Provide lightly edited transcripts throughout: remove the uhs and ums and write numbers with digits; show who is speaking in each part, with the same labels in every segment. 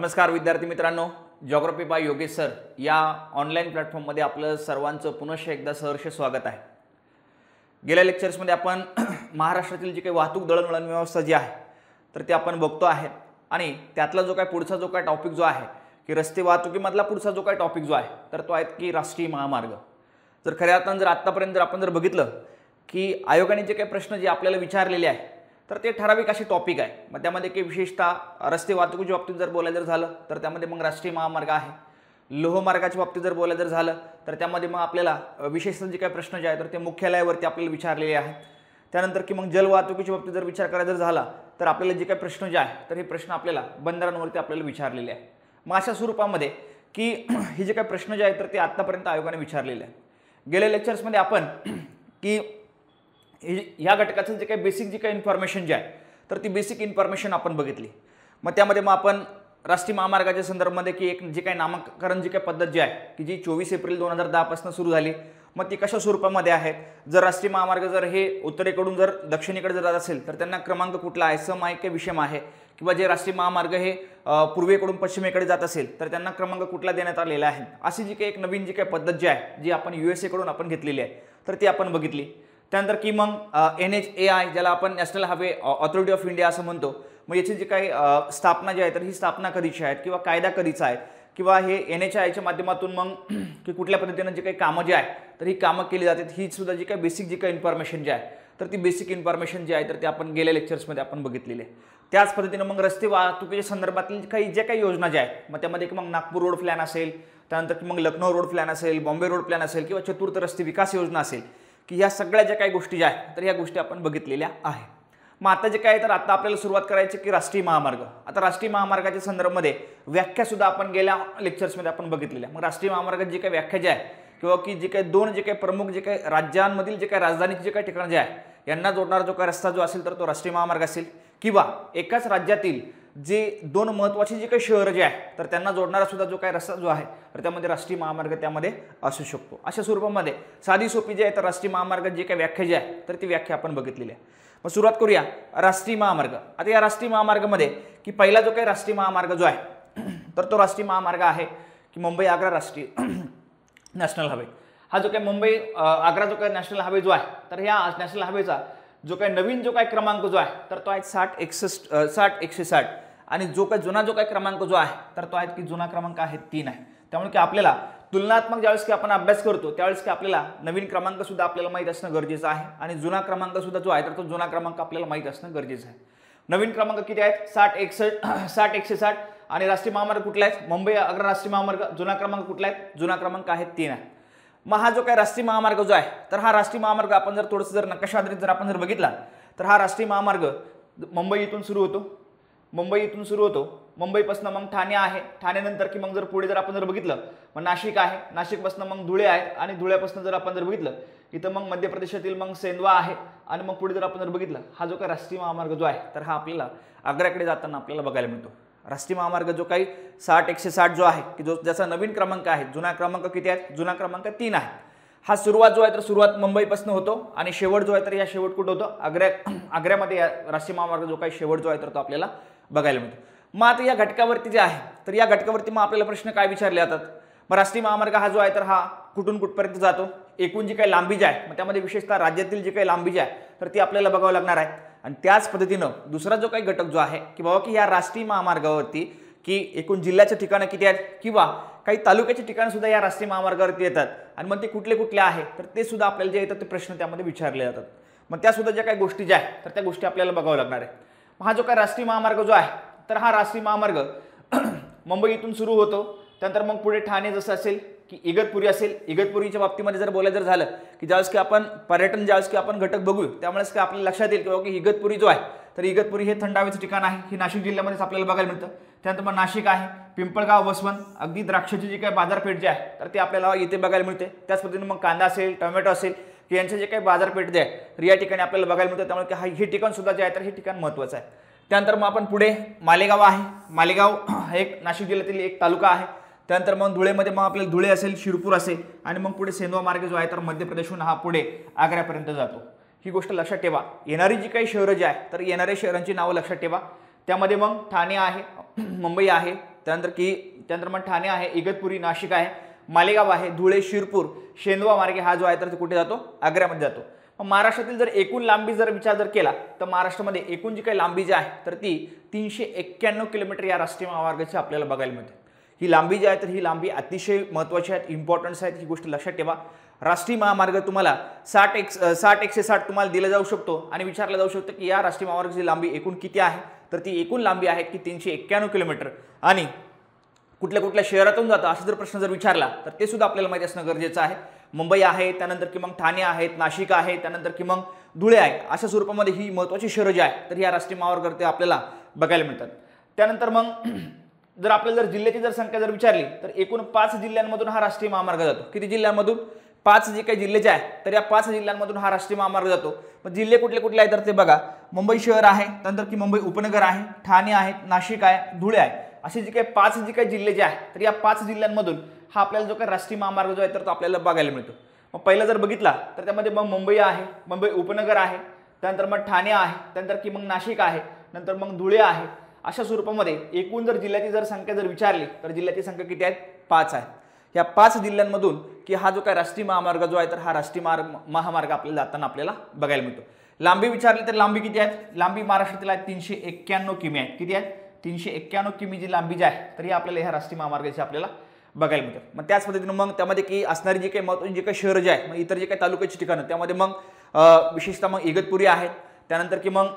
Speaker 1: नमस्कार विद्यार्थी मित्रांनो, जिओग्राफी बाय योगेश सर या ऑनलाईन प्लॅटफॉर्ममध्ये आपलं सर्वांचं पुनश्च एकदा सहर्ष स्वागत आहे। गेल्या लेक्चर्समध्ये आपण महाराष्ट्रातील जी काही वाहतूक दळणवळण व्यवस्था जी आहे तर ते आपण बघतो आहे आणि त्यातला जो काही पुढचा जो काही टॉपिक जो आहे की रस्ते वाहतुकीमधला पुढचा जो काही टॉपिक जो आहे तर तो आहे की राष्ट्रीय महामार्ग। जर खऱ्या अर्थाने आतापर्यंत आपण बघितलं की आयोगाने जे काही प्रश्न जे आपल्याला विचारलेले आहे तर ते ठराविक असे टॉपिक आहे। मग त्यामध्ये की विशेषतः रस्ते वाहतुकीच्या बाबतीत जर बोलायचं झालं तर त्यामध्ये मग राष्ट्रीय महामार्ग आहे। लोहमार्गाच्या बाबतीत जर बोलायचं झालं तर त्यामध्ये मग आपल्याला विशेषतः जे काही प्रश्न जे आहेत तर ते मुख्यालयावरती आपल्याला विचारलेले आहेत। त्यानंतर की मग जलवाहतुकीच्या बाबतीत जर विचार करायचा झाला तर आपल्याला जे काही प्रश्न जे आहे तर हे प्रश्न आपल्याला बंदरांवरती आपल्याला विचारलेले आहे। मग अशा स्वरूपामध्ये की हे जे काही प्रश्न जे आहेत तर ते आतापर्यंत आयोगाने विचारलेले आहेत। गेल्या लेक्चर्समध्ये आपण की या घटकाचं जे काही बेसिक जी काही इन्फॉर्मेशन जी आहे तर ती बेसिक इन्फॉर्मेशन आपण बघितली। मग त्यामध्ये मग आपण राष्ट्रीय महामार्गाच्या संदर्भामध्ये की एक जे काही नामकरण जी काही पद्धत जी आहे की जी 24 एप्रिल 2010 पासून सुरू झाली, मग ती कशा स्वरूपामध्ये आहे। जर राष्ट्रीय महामार्ग जर हे उत्तरेकडून जर दक्षिणेकडे जर जात असेल तर त्यांना क्रमांक कुठला आहे, सम आहे की विषम आहे, किंवा जे राष्ट्रीय महामार्ग हे पूर्वेकडून पश्चिमेकडे जात असेल तर त्यांना क्रमांक कुठला देण्यात आलेला आहे। अशी जी काही एक नवीन जी काही पद्धत जी आहे जी आपण USA कडून आपण घेतलेली आहे तर ती आपण बघितली। त्यानंतर की मग NHAI ज्याला आपण national highway authority of India असं म्हणतो, मग याची जी काही स्थापना जी आहे तर ही स्थापना कधीची आहे किंवा कायदा कधीचा आहे, किंवा हे NHAIच्या माध्यमातून मग की कुठल्या पद्धतीने जी काही कामं जी आहे तर ही कामं केली जातात, ही सुद्धा जी काही बेसिक जी काही इन्फॉर्मेशन जी आहे तर ती बेसिक इन्फॉर्मेशन जी आहे तर ते आपण गेल्या लेक्चर्समध्ये आपण बघितलेली आहे। त्याच पद्धतीने मग रस्ते वाहतुकीच्या संदर्भातील जे काही योजना ज्या आहेत मग त्यामध्ये की मग नागपूर रोड प्लॅन असेल, त्यानंतर की मग लखनौ रोड प्लॅन असेल, बॉम्बे रोड प्लॅन असेल, किंवा चतुर्थ रस्ते विकास योजना असेल, की ह्या सगळ्या ज्या काही गोष्टी ज्या आहेत तर ह्या गोष्टी आपण बघितलेल्या आहे। मग आता जे काय तर आता आपल्याला सुरुवात करायची की राष्ट्रीय महामार्ग। आता राष्ट्रीय महामार्गाच्या संदर्भामध्ये व्याख्या सुद्धा आपण गेल्या लेक्चर्समध्ये आपण बघितलेल्या। मग राष्ट्रीय महामार्गाची जी काही व्याख्या जी आहे किंवा की जे काही दोन जे काही प्रमुख जे काही राज्यांमधील जे काही राजधानीचे जे काही ठिकाण जे आहे यांना जोडणारा जो काही रस्ता जो असेल तर तो राष्ट्रीय महामार्ग असेल, किंवा एकाच राज्यातील जे दोन महत्त्वाची जी काही शहरं जे आहे तर त्यांना जोडणारा सुद्धा जो काही रस्ता जो आहे तर त्यामध्ये राष्ट्रीय महामार्ग त्यामध्ये असू शकतो। अशा स्वरूपामध्ये साधी सोपी जी आहे तर राष्ट्रीय महामार्ग जी काही व्याख्या जी आहे तर ती व्याख्या आपण बघितलेली आहे। मग सुरुवात करूया राष्ट्रीय महामार्ग। आता या राष्ट्रीय महामार्गामध्ये की पहिला जो काही राष्ट्रीय महामार्ग जो आहे तर तो राष्ट्रीय महामार्ग आहे की मुंबई आग्रा राष्ट्रीय नॅशनल हायवे। हा जो काही मुंबई आग्रा जो काही नॅशनल हायवे जो आहे तर ह्या नॅशनल हायवेचा जो काही नवीन जो काही क्रमांक जो आहे तर तो आहे 60-160 आणि जो काही जुना जो काही क्रमांक जो आहे तर तो आहे की जुना क्रमांक आहे 3 आहे। त्यामुळे की आपल्याला तुलनात्मक ज्यावेळेस की आपण अभ्यास करतो त्यावेळेस की आपल्याला नवीन क्रमांक सुद्धा आपल्याला माहीत असणं गरजेचं आहे आणि जुना क्रमांक सुद्धा जो आहे तर तो जुना क्रमांक आपल्याला माहीत असणं गरजेचं आहे। नवीन क्रमांक किती आहेत 60-160 आणि राष्ट्रीय महामार्ग कुठला आहे मुंबई आग्रा राष्ट्रीय महामार्ग। जुना क्रमांक कुठला आहे, जुना क्रमांक आहे 3 आहे। मग हा जो काही राष्ट्रीय महामार्ग जो आहे तर हा राष्ट्रीय महामार्ग आपण जर थोडंसं जर नकाशा आधारित जर आपण जर बघितला तर हा राष्ट्रीय महामार्ग मुंबई इथून सुरू होतो, मुंबईपासून मग ठाणे आहे, ठाण्यानंतर की मग जर पुढे जर आपण जर बघितलं मग नाशिक आहे, नाशिकपासून मग धुळे आहे आणि धुळ्यापासून जर आपण जर बघितलं इथं मग मध्य प्रदेशातील मग सेंधवा आहे आणि मग पुढे जर आपण जर बघितलं हा जो काही राष्ट्रीय महामार्ग जो आहे तर हा आपल्याला आग्र्याकडे जाताना आपल्याला बघायला मिळतो। राष्ट्रीय महामार्ग जो काही 60-160 जो आहे की जो ज्याचा नवीन क्रमांक आहे, जुना क्रमांक किती आहे, जुना क्रमांक 3 आहे। हा सुरुवात जो आहे तर सुरुवात मुंबईपासून होतो आणि शेवट जो आहे तर या शेवट कुठं होतो आग्र्यामध्ये राष्ट्रीय महामार्ग जो काही शेवट जो आहे तर तो आपल्याला बघायला मिळतो। मग आता या घटकावरती जे आहे तर या घटकावरती मग आपल्याला प्रश्न काय विचारले जातात, मग राष्ट्रीय महामार्ग हा जो आहे तर हा कुठून कुठपर्यंत जातो, एकूण जी काही लांबी जी आहे मग त्यामध्ये विशेषतः राज्यातील जी काही लांबी जी आहे तर ती आपल्याला बघावं लागणार आहे। आणि त्याच पद्धतीनं दुसरा जो काही घटक जो आहे की बाबा की या राष्ट्रीय महामार्गावरती की एकूण जिल्ह्याचे ठिकाणं किती आहेत किंवा काही तालुक्याचे ठिकाणं सुद्धा या राष्ट्रीय महामार्गावरती येतात आणि मग ते कुठले कुठले आहे तर ते सुद्धा आपल्याला जे येतात ते प्रश्न त्यामध्ये विचारले जातात। मग त्या सुद्धा ज्या काही गोष्टी ज्या आहेत तर त्या गोष्टी आपल्याला बघावं लागणार आहे। हा जो काही राष्ट्रीय महामार्ग जो आहे तर हा राष्ट्रीय महामार्ग मुंबई इथून सुरू होतो, त्यानंतर मग पुढे ठाणे जसं असेल की इगतपुरी असेल, इगतपुरीच्या बाबतीमध्ये जर बोलायचं झालं की ज्यावेळेस की आपण पर्यटन ज्यावेळेस की आपण घटक बघू त्यामुळेच की आपल्याला लक्षात येईल की इगतपुरी जो आहे तर इगतपुरी हे थंड हवेचं ठिकाण आहे, हे नाशिक जिल्ह्यामध्येच आपल्याला बघायला मिळतं। त्यानंतर मग नाशिक आहे, पिंपळगाव, वसवंत, अगदी द्राक्षाची जी काही बाजारपेठ जी आहे तर ते आपल्याला इथे बघायला मिळते। त्याच पद्धतीने मग कांदा असेल, टोमॅटो असेल की यांचे जे काही बाजारपेठ जे आहे तर या ठिकाणी आपल्याला बघायला मिळतं। त्यामुळे हे ठिकाण सुद्धा जे आहे तर हे ठिकाण महत्त्वाचं आहे। त्यानंतर मग आपण पुढे मालेगाव आहे, मालेगाव हा एक नाशिक जिल्ह्यातील एक तालुका आहे। त्यानंतर मग धुळेमध्ये मग आपल्याला धुळे असेल, शिरपूर असेल आणि मग पुढे सेंधवा मार्ग जो आहे तर मध्य प्रदेशहून हा पुढे आग्र्यापर्यंत जातो। ही गोष्ट लक्षात ठेवा। येणारी जी काही शहरं जी आहे तर येणाऱ्या शहरांची नावं लक्षात ठेवा। त्यामध्ये मग ठाणे आहे, मुंबई आहे, त्यानंतर मग ठाणे आहे, इगतपुरी नाशिक आहे, मालेगाव आहे, धुळे, शिरपूर, शेंदवा मार्गे हा जो आहे तर कुठे जातो, आग्र्यामध्ये जातो. मग महाराष्ट्रातील जर एकूण लांबी जर विचार जर केला तर महाराष्ट्रामध्ये एकूण जी काही लांबी जी आहे तर ती 391 किलोमीटर या राष्ट्रीय महामार्गाची आपल्याला बघायला मिळते. ही लांबी जी आहे तर ही लांबी अतिशय महत्त्वाची आहेत, इम्पॉर्टन्स आहेत, ही गोष्ट लक्षात ठेवा. राष्ट्रीय महामार्ग तुम्हाला 60-160 तुम्हाला दिला जाऊ शकतो आणि विचारला जाऊ शकतो की या राष्ट्रीय महामार्गाची लांबी एकूण किती आहे, तर ती एकूण लांबी आहे की 391 किलोमीटर. आणि कुठल्या कुठल्या शहरातून जातं असा जर प्रश्न जर विचारला तर ते सुद्धा आपल्याला माहिती असणं गरजेचं आहे. मुंबई आहे, त्यानंतर की मग ठाणे आहेत, नाशिक आहे, त्यानंतर की मग धुळे आहे, अशा स्वरूपामध्ये ही महत्त्वाची शहरं जी आहे तर या राष्ट्रीय महामार्गावर ते आपल्याला बघायला मिळतात. त्यानंतर मग जर आपल्याला जर जिल्ह्याची जर संख्या जर विचारली तर एकूण 5 जिल्ह्यांमधून हा राष्ट्रीय महामार्ग जातो. किती जिल्ह्यांमधून? 5 जे काही जिल्हे जे आहेत तर या 5 जिल्ह्यांमधून हा राष्ट्रीय महामार्ग जातो. मग जिल्हे कुठले कुठले आहेत तर ते बघा, मुंबई शहर आहे, त्यानंतर की मुंबई उपनगर आहे, ठाणे आहे, नाशिक आहे, धुळे आहे, असे जे काही 5 जे काही जिल्हे जे आहेत तर या 5 जिल्ह्यांमधून हा आपल्याला जो काही राष्ट्रीय महामार्ग जो आहे तर तो आपल्याला बघायला मिळतो. मग पहिला जर बघितला तर त्यामध्ये मग मुंबई आहे, मुंबई उपनगर आहे, त्यानंतर मग ठाणे आहे, त्यानंतर की मग नाशिक आहे, नंतर मग धुळे आहे. अशा स्वरूपामध्ये एकूण जर जिल्ह्याची जर संख्या जर विचारली तर जिल्ह्याची संख्या किती आहेत? 5 आहे. या 5 जिल्ह्यांमधून की हा जो काही राष्ट्रीय महामार्ग जो आहे तर हा राष्ट्रीय महामार्ग आपल्याला जाताना आपल्याला बघायला मिळतो. लांबी विचारली तर लांबी किती आहेत? लांबी महाराष्ट्रातील आहे 391 किमी आहे. किती आहेत? 391 किमी जी लांबी जी आहे तर ही आपल्याला ह्या राष्ट्रीय महामार्गाची आपल्याला बघायला मिळतात. मग त्याच पद्धतीने मग त्यामध्ये की असणारी जी काही महत्त्वाची जे काही शहरं जे आहेत, मग इतर जे काही तालुक्याची ठिकाणं त्यामध्ये मग विशेषतः मग इगतपुरी आहेत, त्यानंतर की मग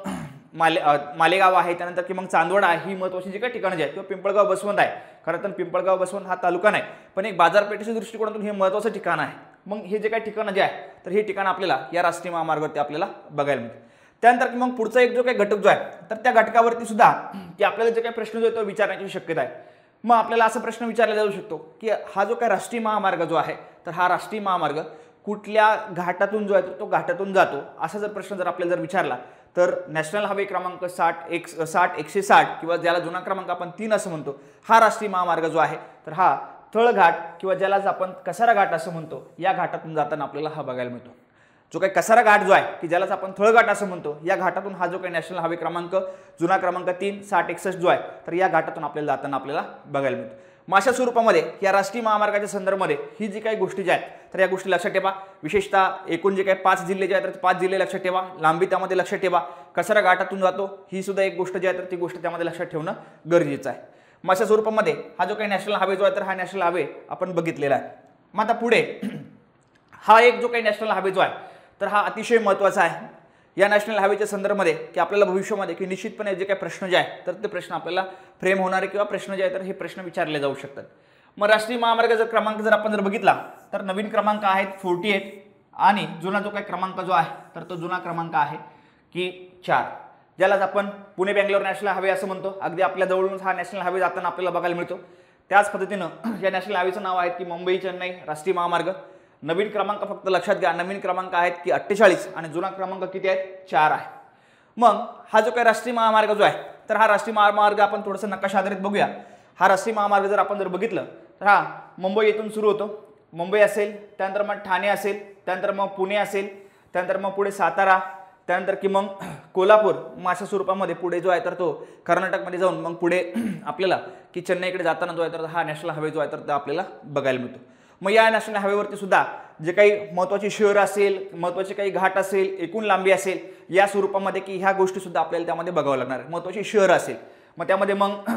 Speaker 1: मालेगाव आहे, त्यानंतर की मग चांदवड आहे, ही महत्त्वाची जी काही ठिकाणं जी आहेत किंवा पिंपळगाव बसवंत आहे. खरं तर पिंपळगाव बसवंत हा तालुका नाही पण एक बाजारपेठेच्या दृष्टिकोनातून हे महत्त्वाचं ठिकाण आहे. मग हे जे काही ठिकाणं जे आहे तर हे ठिकाण आपल्याला या राष्ट्रीय महामार्गावरती आपल्याला बघायला मिळते. त्यानंतर की मग पुढचा एक जो काही घटक जो आहे तर त्या घटकावरती सुद्धा की आपल्याला जे काही प्रश्न जो आहे तो विचारण्याची शक्यता आहे. मग आपल्याला असा प्रश्न विचारला जाऊ शकतो की हा जो काही राष्ट्रीय महामार्ग जो आहे तर हा राष्ट्रीय महामार्ग कुठल्या घाटातून जो आहे तो घाटातून जातो, असा जर प्रश्न जर आपल्याला जर विचारला तर नॅशनल हायवे क्रमांक 60-160 किंवा ज्याला जुना क्रमांक आपण 3 असं म्हणतो, हा राष्ट्रीय महामार्ग जो आहे तर हा तळघाट किंवा ज्यालाच आपण कसारा घाट असं म्हणतो, या घाटातून जाताना आपल्याला हा बघायला मिळतो. जो काही कसारा घाट जो आहे की ज्यालाच आपण तळघाट असं म्हणतो, या घाटातून हा जो काही नॅशनल हायवे क्रमांक जुना क्रमांक 3 60-61 जो आहे तर या घाटातून आपल्याला जाताना आपल्याला बघायला मिळतो. मग अशा स्वरूपामध्ये या राष्ट्रीय महामार्गाच्या संदर्भामध्ये ही जी काही गोष्टी ज्या आहेत तर या गोष्टी लक्षात ठेवा. विशेषतः एकूण जे काही 5 जिल्हे जे आहेत तर 5 जिल्हे लक्षात ठेवा. लांबी त्यामध्ये लक्षात ठेवा. कसारा घाटातून जातो ही सुद्धा एक गोष्ट जी आहे तर ती गोष्ट त्यामध्ये लक्षात ठेवणं गरजेचं आहे. मग अशा स्वरूपामध्ये हा जो काही नॅशनल हायवे जो आहे तर हा नॅशनल हायवे आपण बघितलेला आहे. मग आता पुढे हा एक जो काही नॅशनल हायवे जो आहे तर हा अतिशय महत्त्वाचा आहे. या नॅशनल हायवेच्या संदर्भामध्ये की आपल्याला भविष्यामध्ये की निश्चितपणे जे काही प्रश्न जे आहे तर ते प्रश्न आपल्याला फ्रेम होणारे किंवा प्रश्न जे आहे तर हे प्रश्न विचारले जाऊ शकतात. मग राष्ट्रीय महामार्गाचा क्रमांक जर आपण जर बघितला तर नवीन क्रमांक आहेत 48 आणि जुना जो काही क्रमांक जो आहे तर तो जुना क्रमांक आहे की 4, ज्यालाच आपण पुणे बेंगलोर नॅशनल हायवे असं म्हणतो. अगदी आपल्या जवळूनच हा नॅशनल हायवे जाताना आपल्याला बघायला मिळतो. त्याच पद्धतीनं या नॅशनल हायवेचं नाव आहे की मुंबई चेन्नई राष्ट्रीय महामार्ग. नवीन क्रमांक फक्त लक्षात घ्या, नवीन क्रमांक आहेत की 48 आणि जुना क्रमांक किती आहेत? 4 आहे. मग हा जो काही राष्ट्रीय महामार्ग जो आहे तर हा राष्ट्रीय महामार्ग आपण थोडंसं नकाशा आधारित बघूया. हा राष्ट्रीय महामार्ग जर आपण जर बघितलं तर हा मुंबई येथून सुरू होतो. मुंबई असेल, त्यानंतर मग ठाणे असेल, त्यानंतर मग पुणे असेल, त्यानंतर मग पुढे सातारा, त्यानंतर की मग कोल्हापूर. मग अशा स्वरूपामध्ये पुढे जो आहे तर तो कर्नाटकमध्ये जाऊन मग पुढे आपल्याला की चेन्नईकडे जाताना जो आहे तर हा नॅशनल हायवे जो आहे तर आपल्याला बघायला मिळतो. मग या नॅशनल हायवेवरती सुद्धा जे काही महत्त्वाची शहर असेल, महत्त्वाचे काही घाट असेल, एकूण लांबी असेल, या स्वरूपामध्ये की ह्या गोष्टी सुद्धा आपल्याला त्यामध्ये बघावं लागणार आहे. महत्त्वाची शहर असेल मग त्यामध्ये मग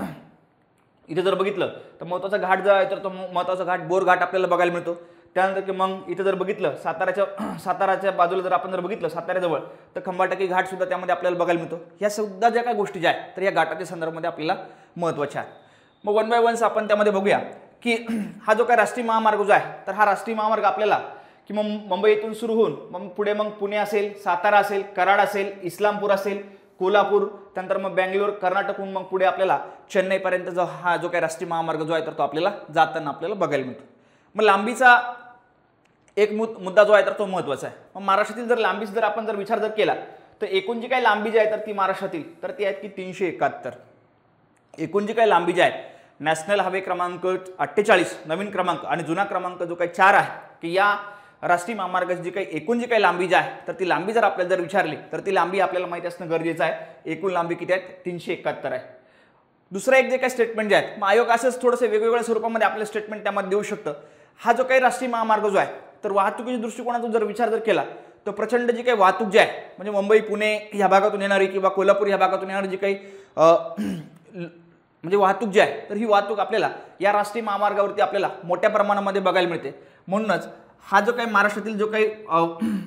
Speaker 1: इथे जर बघितलं तर महत्त्वाचा घाट जो आहे तर तो महत्त्वाचा घाट बोरघाट आपल्याला बघायला मिळतो. त्यानंतर की मग इथे जर बघितलं साताराच्या बाजूला जर आपण जर बघितलं साताऱ्याजवळ तर खंबाटकी घाट सुद्धा त्यामध्ये आपल्याला बघायला मिळतो. ह्या सुद्धा ज्या काही गोष्टी ज्या आहेत तर या घाटाच्या संदर्भामध्ये आपल्याला महत्त्वाच्या आहेत. मग 1 बाय 1 आपण त्यामध्ये बघूया की हा जो काही राष्ट्रीय महामार्ग जो आहे तर हा राष्ट्रीय महामार्ग आपल्याला की मग मुंबई येथून सुरू होऊन मग पुढे मग पुणे असेल, सातारा असेल, कराड असेल, इस्लामपूर असेल, कोल्हापूर, त्यानंतर मग बेंगलोर, कर्नाटकहून मग पुढे आपल्याला चेन्नईपर्यंत जो हा जो काही राष्ट्रीय महामार्ग जो आहे तर तो आपल्याला जाताना आपल्याला बघायला मिळतो. मग लांबीचा एक मुद्दा जो आहे तर तो महत्त्वाचा आहे. मग महाराष्ट्रातील जर लांबीच जर आपण जर विचार जर केला तर एकूण जी काही लांबी जी आहे तर ती महाराष्ट्रातील तर ती आहेत की 371. एकूण जी काही लांबी जी आहे नॅशनल हायवे क्रमांक 48 नवीन क्रमांक आणि जुना क्रमांक जो काही 4 आहे की या राष्ट्रीय महामार्गाची जी काही एकूण जी काही लांबी जी आहे तर ती लांबी जर आपल्याला जर विचारली तर ती लांबी आपल्याला माहिती असणं गरजेचं आहे. एकूण लांबी किती आहे? 371 आहे. दुसरं एक जे काही स्टेटमेंट जे आहेत, मग आयोग असंच थोडंसं वेगवेगळ्या स्वरूपामध्ये आपलं स्टेटमेंट त्यामध्ये देऊ शकतं. हा जो काही राष्ट्रीय महामार्ग जो आहे, तर वाहतुकीच्या दृष्टिकोनातून जर विचार जर केला तर प्रचंड जी काही वाहतूक जी आहे, म्हणजे मुंबई पुणे ह्या भागातून येणारी किंवा कोल्हापूर ह्या भागातून येणारी जी काही म्हणजे वाहतूक जी आहे, तर ही वाहतूक आपल्याला या राष्ट्रीय महामार्गावरती आपल्याला मोठ्या प्रमाणामध्ये बघायला मिळते. म्हणूनच हा जो काही महाराष्ट्रातील जो काही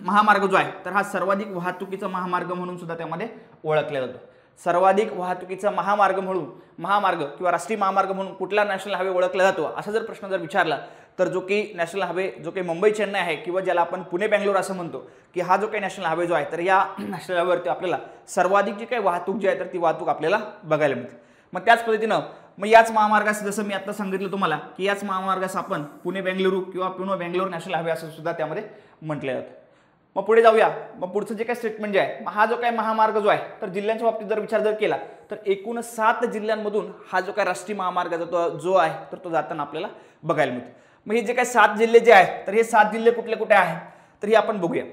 Speaker 1: महामार्ग जो आहे, तर हा सर्वाधिक वाहतुकीचा महामार्ग म्हणून सुद्धा त्यामध्ये ओळखला जातो. सर्वाधिक वाहतुकीचा महामार्ग किंवा राष्ट्रीय महामार्ग म्हणून कुठला नॅशनल हायवे ओळखला जातो असा जर प्रश्न जर विचारला तर जो की नॅशनल हायवे जो काही मुंबई चेन्नई आहे किंवा ज्याला आपण पुणे बेंगलोर असं म्हणतो, की हा जो काही नॅशनल हायवे जो आहे, तर या नॅशनल हायवेवरती आपल्याला सर्वाधिक जी काही वाहतूक जी आहे तर ती वाहतूक आपल्याला बघायला मिळते. मग त्याच पद्धतीनं मग याच महामार्गास जसं मी आता सांगितलं तुम्हाला की याच महामार्गास आपण पुणे बेंगलुरू किंवा पुणे बेंगलोर नॅशनल हायवे असं सुद्धा त्यामध्ये म्हटलं जातं. मग पुढे जाऊया. मग पुढचं जे काही स्टेटमेंट जे आहे, हा जो काही महामार्ग जो आहे, तर जिल्ह्यांच्या बाबतीत जर विचार जर केला तर एकूण 7 जिल्ह्यांमधून हा जो काही राष्ट्रीय महामार्गाचा जो आहे तर तो जाताना आपल्याला बघायला मिळतो. मग हे जे काही 7 जिल्हे जे आहेत, तर हे 7 जिल्हे कुठले कुठे आहेत तर हे आपण बघूया.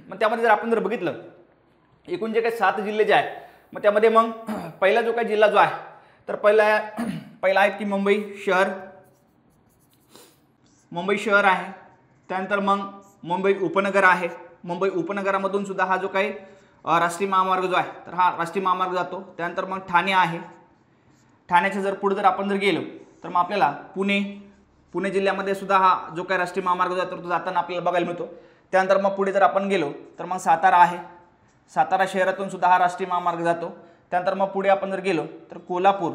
Speaker 1: मग त्यामध्ये जर आपण जर बघितलं एकूण जे काही 7 जिल्हे जे आहेत, मग त्यामध्ये मग पहिला जो काही जिल्हा जो आहे, तर पहिला आहे की मुंबई शहर आहे. त्यानंतर मग मुंबई उपनगर आहे. मुंबई उपनगरामधून सुद्धा हा जो काही राष्ट्रीय महामार्ग जो आहे, तर हा राष्ट्रीय महामार्ग जातो. त्यानंतर मग ठाणे आहे. ठाण्याच्या जर पुढे जर आपण जर गेलो तर मग आपल्याला पुणे जिल्ह्यामध्ये सुद्धा हा जो काही राष्ट्रीय महामार्ग जो आहे तर तो जाताना आपल्याला बघायला मिळतो. त्यानंतर मग पुढे जर आपण गेलो तर मग सातारा आहे. सातारा शहरातून सुद्धा हा राष्ट्रीय महामार्ग जातो. त्यानंतर मग पुढे आपण जर गेलो तर कोल्हापूर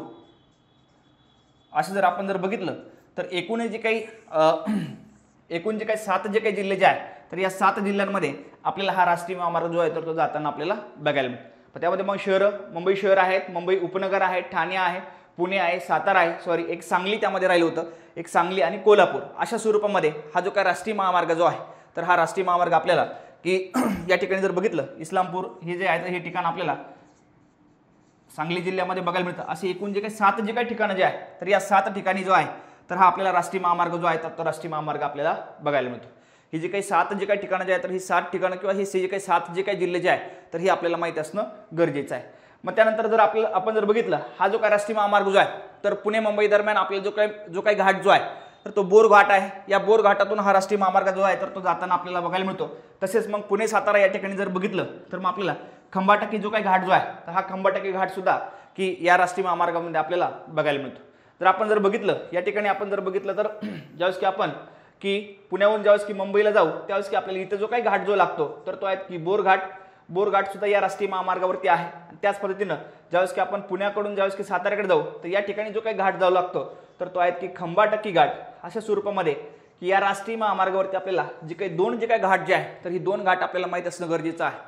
Speaker 1: असं जर आपण जर बघितलं तर एकूण जे काही 7 जे काही जिल्हे जे आहेत, तर या 7 जिल्ह्यांमध्ये आपल्याला हा राष्ट्रीय महामार्ग जो आहे तर तो जाताना आपल्याला बघायला मिळतो. त्यामध्ये मग मुंबई शहर आहेत, मुंबई उपनगर आहे, ठाणे आहे, पुणे आहे, सातारा आहे, एक सांगली त्यामध्ये राहिलं होतं, एक सांगली आणि कोल्हापूर अशा स्वरूपामध्ये हा जो काही राष्ट्रीय महामार्ग जो आहे, तर हा राष्ट्रीय महामार्ग आपल्याला की या ठिकाणी जर बघितलं इस्लामपूर हे जे आहे हे ठिकाण आपल्याला सांगली जिल्ह्यामध्ये बघायला मिळतं. असे एकूण जे काही 7 जे काही ठिकाणं जे आहे, तर या 7 ठिकाणी जो आहे तर हा आपल्याला राष्ट्रीय महामार्ग जो आहे तर तो राष्ट्रीय महामार्ग आपल्याला बघायला मिळतो. ही जी काही 7 जे काही ठिकाणं जे आहेत, तर ही 7 ठिकाणं किंवा हे जे काही 7 जे काही जिल्हे जे आहे तर हे आपल्याला माहिती असणं गरजेचं आहे. मग त्यानंतर जर आपण जर बघितलं हा जो काही राष्ट्रीय महामार्ग जो आहे, तर पुणे मुंबई दरम्यान आपल्याला जो काही घाट जो आहे तर तो बोर घाट आहे. या बोर घाटातून हा राष्ट्रीय महामार्ग जो आहे तर तो जाताना आपल्याला बघायला मिळतो. तसेच मग पुणे सातारा या ठिकाणी जर बघितलं तर मग आपल्याला खंबाटकी जो काही घाट जो आहे, तर हा खंबाटकी घाट सुद्धा की या राष्ट्रीय महामार्गामध्ये आपल्याला बघायला मिळतो. जर आपण जर बघितलं या ठिकाणी आपण जर बघितलं तर ज्यावेळेस की आपण की पुण्याहून ज्यावेळेस की मुंबईला जाऊ त्यावेळेस की आपल्याला इथं जो काही घाट जो लागतो तर तो आहे की बोर घाट सुद्धा या राष्ट्रीय महामार्गावरती आहे. त्याच पद्धतीनं ज्यावेळेस की आपण पुण्याकडून ज्यावेळेस की साताऱ्याकडे जाऊ तर या ठिकाणी जो काही घाट जाऊ लागतो तर तो आहे की खंबाटकी घाट. अशा स्वरूपामध्ये की या राष्ट्रीय महामार्गावरती आपल्याला जे काही 2 जे काही घाट जे आहे तर ही 2 घाट आपल्याला माहीत असणं गरजेचं आहे.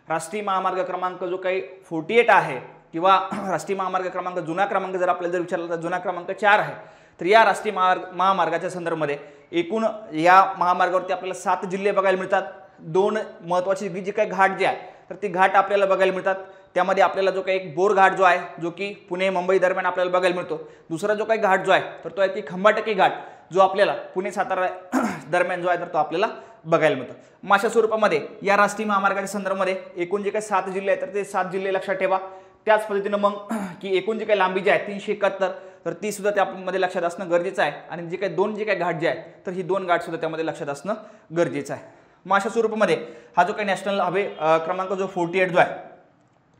Speaker 1: राष्ट्रीय महामार्ग क्रमांक जो काही 48 आहे किंवा राष्ट्रीय महामार्ग क्रमांक जुना क्रमांक जर आपल्याला जर विचारला तर जुना क्रमांक 4 आहे. तर या राष्ट्रीय महामार्गाच्या संदर्भामध्ये एकूण या महामार्गावरती आपल्याला 7 जिल्हे बघायला मिळतात. 2 महत्त्वाची जी काही घाट जे आहे तर ती घाट आपल्याला बघायला मिळतात. त्यामध्ये आपल्याला जो काही एक बोर घाट जो आहे जो की पुणे मुंबई दरम्यान आपल्याला बघायला मिळतो. दुसरा जो काही घाट जो आहे तर तो आहे की खंबाटकी घाट जो आपल्याला पुणे सातारा दरम्यान जो आहे तर तो आपल्याला बघायला मिळतो. मग अशा स्वरूपामध्ये या राष्ट्रीय महामार्गाच्या संदर्भामध्ये एकूण जे काही 7 जिल्हे आहेत तर ते 7 जिल्हे लक्षात ठेवा. त्याच पद्धतीनं मग की एकूण जी काही लांबी जी आहे 371 तर ती सुद्धा त्यामध्ये लक्षात असणं गरजेचं आहे. आणि जे काही 2 जे काही घाट जे आहे तर ही 2 घाट सुद्धा त्यामध्ये लक्षात असणं गरजेचं आहे. मग अशा स्वरूपामध्ये हा जो काही नॅशनल हायवे क्रमांक जो 48 जो आहे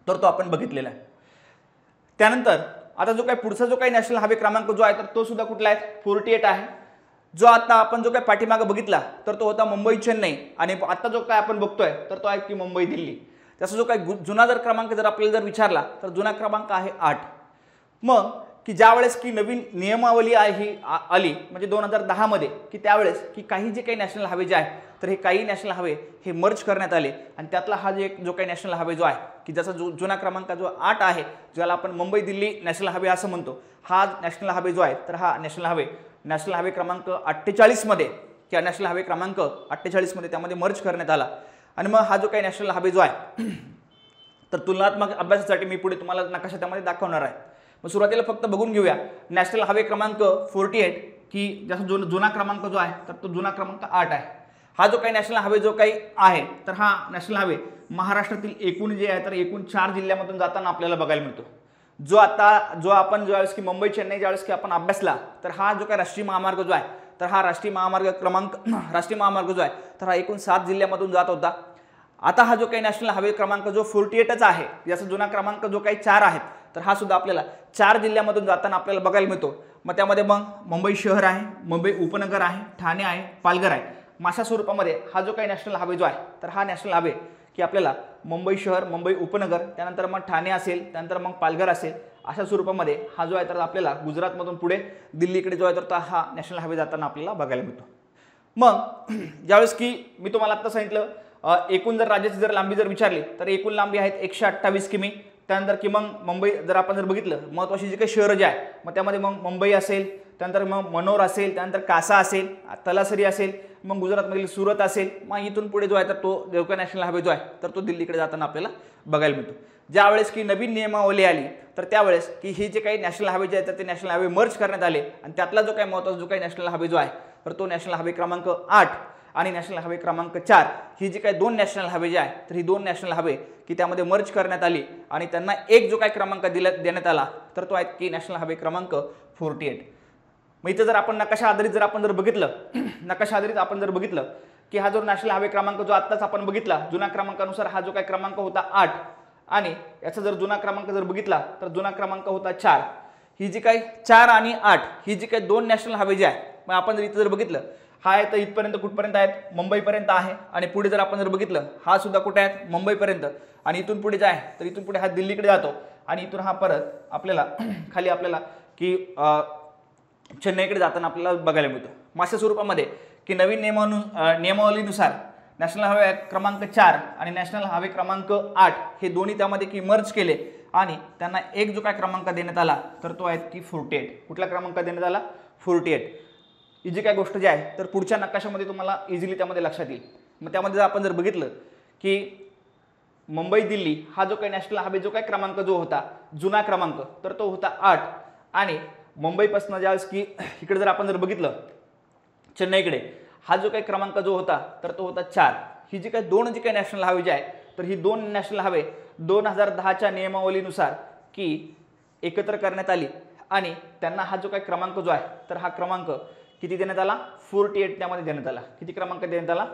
Speaker 1: तर तो आपण बघितलेला आहे. त्यानंतर आता जो काही पुढचा जो काही नॅशनल हायवे क्रमांक जो आहे तर तो सुद्धा कुठला आहे 48 आहे. जो आता आपण जो काही पाठीमागे बघितला तर तो होता मुंबई चेन्नई आणि आता जो काय आपण बघतोय तर तो आहे की मुंबई दिल्ली. त्याचा जो काही जुना जर क्रमांक जर आपल्याला जर विचारला तर जुना क्रमांक आहे 8. मग की ज्यावेळेस की नवीन नियमावली आहे ही आली म्हणजे 2010 मध्ये की त्यावेळेस की काही जे काही नॅशनल हायवे जे आहे तर हे काही नॅशनल हायवे हे मर्ज करण्यात आले आणि त्यातला हा जो काही नॅशनल हायवे जो आहे की ज्याचा जुना क्रमांक जो 8 आहे ज्याला आपण मुंबई दिल्ली नॅशनल हायवे असं म्हणतो. हा नॅशनल हायवे जो आहे तर हा नॅशनल हायवे क्रमांक 48 मध्ये किंवा नॅशनल हायवे क्रमांक 48 मध्ये त्यामध्ये मर्ज करण्यात आला. आणि मग हा जो काही नॅशनल हायवे जो आहे तर तुलनात्मक अभ्यासासाठी मी पुढे तुम्हाला नकाशा त्यामध्ये दाखवणार आहे. मग सुरुवातीला फक्त बघून घेऊया नॅशनल हायवे क्रमांक 48 की ज्याचा जुना क्रमांक जो आहे तर तो जुना क्रमांक 8 आहे. हा जो काही नॅशनल हायवे जो काही आहे तर हा नॅशनल हायवे महाराष्ट्रातील एकूण जे आहे तर एकूण 4 जिल्ह्यामधून जाताना आपल्याला बघायला मिळतो. जो आपण ज्यावेळेस की मुंबई चेन्नई ज्यावेळेस की आपण अभ्यासला, तर हा जो काय राष्ट्रीय महामार्ग जो आहे, तर हा राष्ट्रीय महामार्ग जो आहे, तर हा एकूण 7 जिल्ह्यामधून जात होता. आता हा जो काही नॅशनल हायवे क्रमांक जो 48च आहे, याचा जुना क्रमांक जो काही 4 आहे, तर हा सुद्धा आपल्याला 4 जिल्ह्यामधून जाताना आपल्याला बघायला मिळतो. मग त्यामध्ये मग मुंबई शहर आहे, मुंबई उपनगर आहे, ठाणे आहे, पालघर आहे. अशा स्वरूपामध्ये हा जो काही नॅशनल हायवे जो आहे, तर हा नॅशनल हायवे की आपल्याला मुंबई शहर, मुंबई उपनगर, त्यानंतर मग ठाणे असेल, त्यानंतर मग पालघर असेल, अशा स्वरूपामध्ये हा जो आहे तर आपल्याला गुजरातमधून पुढे दिल्लीकडे जो आहे तर हा नॅशनल हायवे जाताना आपल्याला बघायला मिळतो. मग ज्यावेळेस की मी तुम्हाला आता सांगितलं, एकूण जर राज्याची जर लांबी जर विचारली, तर एकूण लांबी आहेत 128 किमी. त्यानंतर की मग मुंबई जर आपण जर बघितलं, महत्त्वाची जी काही शहरं जी आहे, मग त्यामध्ये मग मुंबई असेल, त्यानंतर मग मनोर असेल, त्यानंतर कासा असेल, तलासरी असेल, मग गुजरातमधील सुरत असेल. मग इथून पुढे जो आहे तर तो देवका नॅशनल हायवे जो आहे तर तो दिल्लीकडे जाताना आपल्याला बघायला मिळतो. ज्यावेळेस की नवीन नियमावली आली, तर त्यावेळेस की हे जे काही नॅशनल हायवे जे आहेत तर ते नॅशनल हायवे मर्ज करण्यात आले, आणि त्यातला जो काही महत्त्वाचा जो काही नॅशनल हायवे जो आहे तर तो नॅशनल हायवे क्रमांक 8 आणि नॅशनल हायवे क्रमांक 4 ही जी काही 2 नॅशनल हायवे जे आहे, तर ही 2 नॅशनल हायवे की त्यामध्ये मर्ज करण्यात आली, आणि त्यांना एक जो काही क्रमांक देण्यात आला, तर तो आहे की नॅशनल हायवे क्रमांक 48. मग इथं जर आपण नकाशा आधारित जर आपण जर बघितलं की हा जो नॅशनल हायवे क्रमांक जो आत्ताच आपण बघितला, जुना क्रमांकानुसार हा जो काही क्रमांक होता 8, आणि याचा जर जुना क्रमांक जर बघितला तर जुना क्रमांक होता 4. ही जी काही 4 आणि 8 ही जी काही 2 नॅशनल हायवे जे आहे, मग आपण जर इथं जर बघितलं, हा आहे तर इथपर्यंत कुठपर्यंत आहेत, मुंबईपर्यंत आहे, आणि पुढे जर आपण जर बघितलं, हा सुद्धा कुठे आहे, मुंबईपर्यंत, आणि इथून पुढे जे आहे तर इथून पुढे हा दिल्लीकडे जातो, आणि इथून हा परत आपल्याला खाली आपल्याला की चेन्नईकडे जाताना आपल्याला बघायला मिळतो. अशा स्वरूपामध्ये की नवीन नियमावलीनुसार नॅशनल हायवे क्रमांक 4 आणि नॅशनल हायवे क्रमांक 8 हे दोन्ही त्यामध्ये की मर्ज केले, आणि त्यांना एक जो काय क्रमांक देण्यात आला, तर तो आहे की 48. कुठला क्रमांक देण्यात आला? 48. ही जी काय गोष्ट जी आहे तर पुढच्या नकाशामध्ये तुम्हाला इझिली त्यामध्ये लक्षात येईल. मग त्यामध्ये जर आपण जर बघितलं की मुंबई दिल्ली हा जो काही नॅशनल हायवे जो काही क्रमांक जो होता, जुना क्रमांक, तर तो होता 8, आणि मुंबईपासून ज्यावेळेस की इकडे जर आपण जर बघितलं चेन्नईकडे, हा जो काही क्रमांक जो होता तर तो होता 4. ही जी काही 2 जी काही नॅशनल हायवे जे आहे, तर ही 2 नॅशनल हायवे 2010च्या नियमावलीनुसार की एकत्र करण्यात आली, आणि त्यांना हा जो काही क्रमांक जो आहे तर हा क्रमांक किती देण्यात आला? 48 त्यामध्ये देण्यात आला. किती क्रमांक देण्यात आला?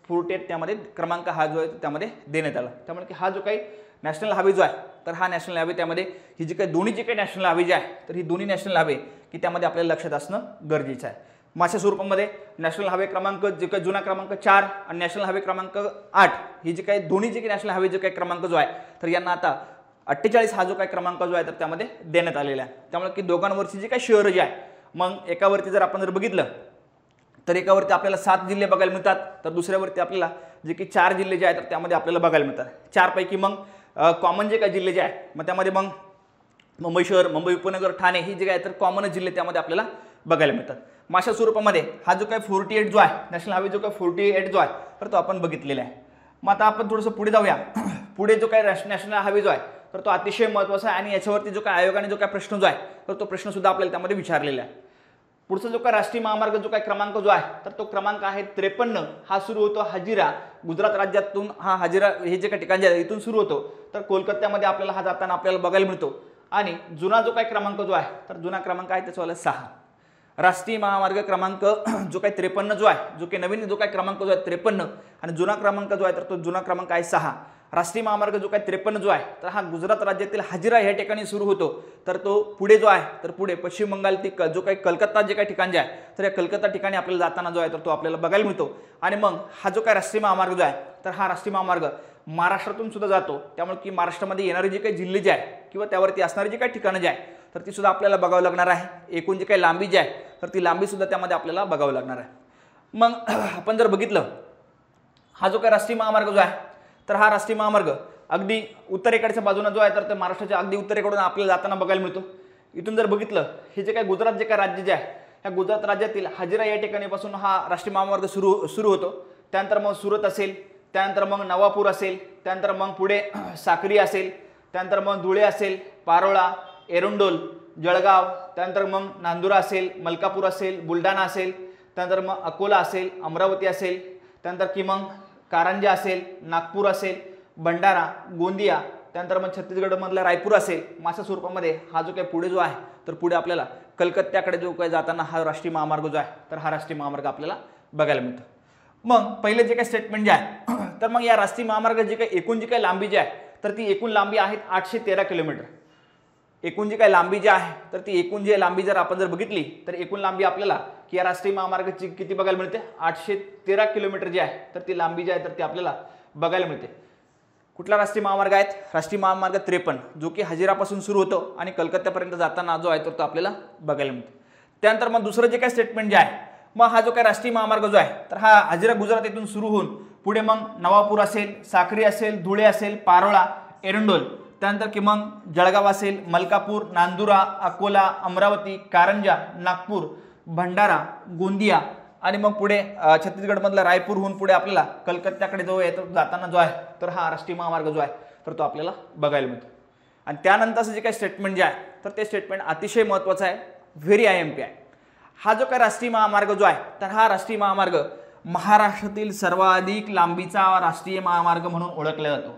Speaker 1: 48 त्यामध्ये क्रमांक हा जो आहे त्यामध्ये देण्यात आला. त्यामुळे की हा जो काही नॅशनल हायवे जो आहे, तर हा नॅशनल हायवे त्यामध्ये ही जी काही दोन्ही जी काही नॅशनल हायवे जे आहे, तर ही दोन्ही नॅशनल हायवे की त्यामध्ये आपल्याला लक्षात असणं गरजेचं आहे. अशा स्वरूपामध्ये नॅशनल हायवे क्रमांक जे काही जुना क्रमांक 4 आणि नॅशनल हायवे क्रमांक 8 ही जी काही दोन्ही जे काही नॅशनल हायवे जे काही क्रमांक जो आहे, तर यांना आता 48 हा जो काही क्रमांक जो आहे तर त्यामध्ये देण्यात आलेला आहे. त्यामुळे की दोघांवरची जी काही शहरं जी आहे, मग एकावरती जर आपण जर बघितलं तर एकावरती आपल्याला 7 जिल्हे बघायला मिळतात, तर दुसऱ्यावरती आपल्याला जे की 4 जिल्हे जे आहेत तर त्यामध्ये आपल्याला बघायला मिळतात. 4 पैकी मग कॉमन जे काही जिल्हे जे आहेत, मग त्यामध्ये मग मुंबई शहर, मुंबई उपनगर, ठाणे ही जे काय तर कॉमनच जिल्हे त्यामध्ये आपल्याला बघायला मिळतात. अशा स्वरूपामध्ये हा जो काही 48 जो आहे नॅशनल हायवे जो काही 48 जो आहे तर तो आपण बघितलेला आहे. मग आता आपण थोडंसं पुढे जाऊया. पुढे जो काही नॅशनल हायवे जो आहे तर तो अतिशय महत्त्वाचा आहे, आणि याच्यावरती जो काही आयोगाने जो काही प्रश्न जो आहे तर तो प्रश्न सुद्धा आपल्याला त्यामध्ये विचारलेला आहे. पुढचा जो काही राष्ट्रीय महामार्ग जो काही क्रमांक जो आहे तर तो क्रमांक आहे 53. हा सुरू होतो हजिरा, गुजरात राज्यातून हा हजिरा हे जे काही ठिकाण आहे इथून सुरू होतो, तर कोलकात्यामध्ये आपल्याला हा जाताना आपल्याला बघायला मिळतो. आणि जुना जो काही क्रमांक जो आहे तर जुना क्रमांक आहे त्याचा 6. राष्ट्रीय महामार्ग क्रमांक जो काही 53 जो आहे, जो काही नवीन जो काही क्रमांक जो आहे 53, आणि जुना क्रमांक जो आहे तर तो जुना क्रमांक आहे 6. राष्ट्रीय महामार्ग जो काही 53 जो आहे तर हा गुजरात राज्यातील हजिरा या ठिकाणी सुरू होतो, तर तो पुढे जो आहे तर पुढे पश्चिम बंगालतील जो काही कलकत्ता जे काही ठिकाण जे आहे तर या कलकत्ता ठिकाणी आपल्याला जाताना जो आहे तर तो आपल्याला बघायला मिळतो. आणि मग हा जो काही राष्ट्रीय महामार्ग जो आहे तर हा राष्ट्रीय महामार्ग महाराष्ट्रातून सुद्धा जातो. त्यामुळे की महाराष्ट्रामध्ये येणारे जे काही जिल्हे जे आहे किंवा त्यावरती असणारे जे काही ठिकाणं जे आहे तर ती सुद्धा आपल्याला बघावं लागणार आहे. एकूण जी काही लांबी जी आहे तर ती लांबी सुद्धा त्यामध्ये आपल्याला बघावं लागणार आहे. मग आपण जर बघितलं हा जो काही राष्ट्रीय महामार्ग जो आहे तर हा राष्ट्रीय महामार्ग अगदी उत्तरेकडच्या बाजूने जो आहे तर महाराष्ट्राच्या अगदी उत्तरेकडून आपल्याला जाताना बघायला मिळतो. इथून जर बघितलं हे जे काही गुजरात जे काही राज्य जे आहे ह्या गुजरात राज्यातील हजिरा या ठिकाणीपासून हा राष्ट्रीय महामार्ग सुरू होतो. त्यानंतर मग सुरत असेल, त्यानंतर मग नवापूर असेल, त्यानंतर मग पुढे साक्री असेल, त्यानंतर मग धुळे असेल, पारोळा, एरंडोल, जळगाव, त्यानंतर मग नांदुरा असेल, मलकापूर असेल, बुलढाणा असेल, त्यानंतर मग अकोला असेल, अमरावती असेल, त्यानंतर की मग कारंजा असेल, नागपूर असेल, भंडारा, गोंदिया, त्यानंतर मग छत्तीसगडमधला रायपूर असेल मासा स्वरूपामध्ये, हा जो काही पुढे जो आहे तर पुढे आपल्याला कलकत्त्याकडे जो काही जाताना हा राष्ट्रीय महामार्ग जो आहे तर हा राष्ट्रीय महामार्ग आपल्याला बघायला मिळतो. मग पहिले जे काही स्टेटमेंट जे आहे तर मग या राष्ट्रीय महामार्ग जे काही एकूण जी काही लांबी जी आहे तर ती एकूण लांबी आहे 813 किलोमीटर. एकूण जी काही लांबी जी आहे तर ती एकूण जी लांबी जर आपण जर बघितली तर एकूण लांबी आपल्याला की या राष्ट्रीय महामार्गाची किती बघायला मिळते, 813 किलोमीटर जी आहे तर ती लांबी जी आहे तर ती आपल्याला बघायला मिळते. कुठला राष्ट्रीय महामार्ग आहेत, राष्ट्रीय महामार्ग 53 जो की हजिरापासून सुरू होतो आणि कलकत्त्यापर्यंत जाताना जो आहे तर तो आपल्याला बघायला मिळतो. त्यानंतर मग दुसरं जे काही स्टेटमेंट जे आहे, मग हा जो काही राष्ट्रीय महामार्ग जो आहे तर हा हजिरा गुजरात येथून सुरू होऊन पुढे मग नवापूर असेल, साक्री असेल, धुळे असेल, पारोळा, एरंडोल, त्यानंतर की मग जळगाव असेल, मलकापूर, नांदुरा, अकोला, अमरावती, कारंजा, नागपूर, भंडारा, गोंदिया आणि मग पुढे छत्तीसगडमधला रायपूर होऊन पुढे आपल्याला कलकत्त्याकडे जो आहे तर जाताना जो आहे तर हा राष्ट्रीय महामार्ग जो आहे तर तो आपल्याला बघायला मिळतो. आणि त्यानंतरचं जे काही स्टेटमेंट जे आहे तर ते स्टेटमेंट अतिशय महत्त्वाचं आहे, व्हेरी IMP आहे. हा जो काही राष्ट्रीय महामार्ग जो आहे तर हा राष्ट्रीय महामार्ग महाराष्ट्रातील सर्वाधिक लांबीचा राष्ट्रीय महामार्ग म्हणून ओळखला जातो.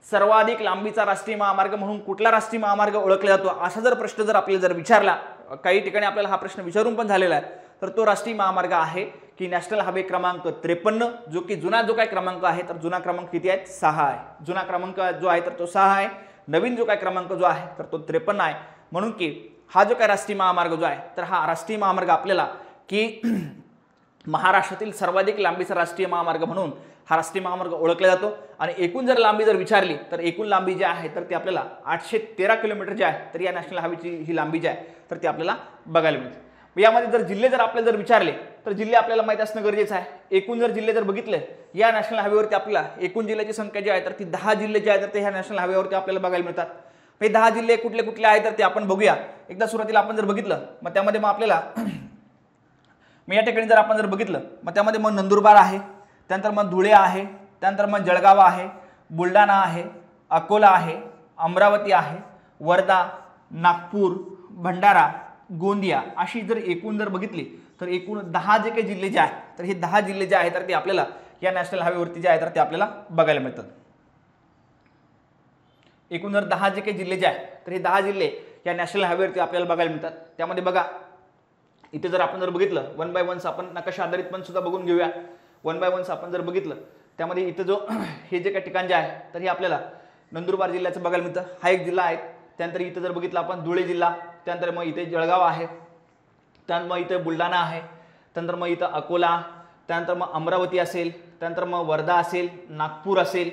Speaker 1: सर्वाधिक लांबीचा राष्ट्रीय महामार्ग म्हणून कुठला राष्ट्रीय महामार्ग ओळखला जातो असा जर प्रश्न जर आपल्याला जर विचारला, काही ठिकाणी आपल्याला हा प्रश्न विचारून पण झालेला आहे, तर तो राष्ट्रीय महामार्ग आहे की नॅशनल हायवे क्रमांक 53 जो की जुना जो काही क्रमांक आहे तर जुना क्रमांक किती आहे, 6 आहे. जुना क्रमांक जो आहे तर तो 6 आहे. नवीन जो काही क्रमांक जो आहे तर तो 53 आहे. म्हणून की हा जो काही राष्ट्रीय महामार्ग जो आहे तर हा राष्ट्रीय महामार्ग आपल्याला की महाराष्ट्रातील सर्वाधिक लांबीचा राष्ट्रीय महामार्ग म्हणून हा राष्ट्रीय महामार्ग ओळखला जातो. आणि एकूण जर लांबी जर विचारली तर एकूण लांबी जी आहे तर ती आपल्याला 813 किलोमीटर जी आहे तर या नॅशनल हायवेची ही लांबी जी आहे तर ती आपल्याला बघायला मिळते. यामध्ये जर जिल्हे जर आपल्याला जर विचारले तर जिल्हे आपल्याला माहिती असणं गरजेचं आहे. एकूण जर जिल्हे जर बघितले या नॅशनल हायवेवरती आपल्याला एकूण जिल्ह्याची संख्या जी आहे तर ती 10 जिल्हे जे आहेत तर ते ह्या नॅशनल हायवेवरती आपल्याला बघायला मिळतात. हे 10 जिल्हे कुठले कुठले आहेत तर ते आपण बघूया. एकदा सुरुवातीला आपण जर बघितलं मग त्यामध्ये मग आपल्याला मी या ठिकाणी जर आपण जर बघितलं मग त्यामध्ये मग नंदुरबार आहे, त्यानंतर मग धुळे आहे, त्यानंतर मग जळगाव आहे, बुलढाणा आहे, अकोला आहे, अमरावती आहे, वर्धा, नागपूर, भंडारा, गोंदिया अशी जर एकूण जर बघितली तर एकूण 10 जे काही जिल्हे जे आहेत तर हे 10 जिल्हे जे आहेत तर ते आपल्याला या नॅशनल हायवेवरती जे आहे तर ते आपल्याला बघायला मिळतात. एकूण जर 10 जे काही जिल्हे जे आहेत तर हे 10 जिल्हे या नॅशनल हायवेवरती आपल्याला बघायला मिळतात. त्यामध्ये बघा इथे जर आपण जर बघितलं 1 बाय 1 आपण नकाशा आधारित पण सुद्धा बघून घेऊया. 1 बाय 1 आपण जर बघितलं त्यामध्ये इथं जो हे जे काही ठिकाण जे आहे तर हे आपल्याला नंदुरबार जिल्ह्याचं बघायला मिळतं, हा एक जिल्हा आहे. त्यानंतर इथं जर बघितलं आपण धुळे जिल्हा, त्यानंतर मग इथे जळगाव आहे, त्यानंतर मग इथे बुलढाणा आहे, त्यानंतर मग इथं अकोला, त्यानंतर मग अमरावती असेल, त्यानंतर मग वर्धा असेल, नागपूर असेल,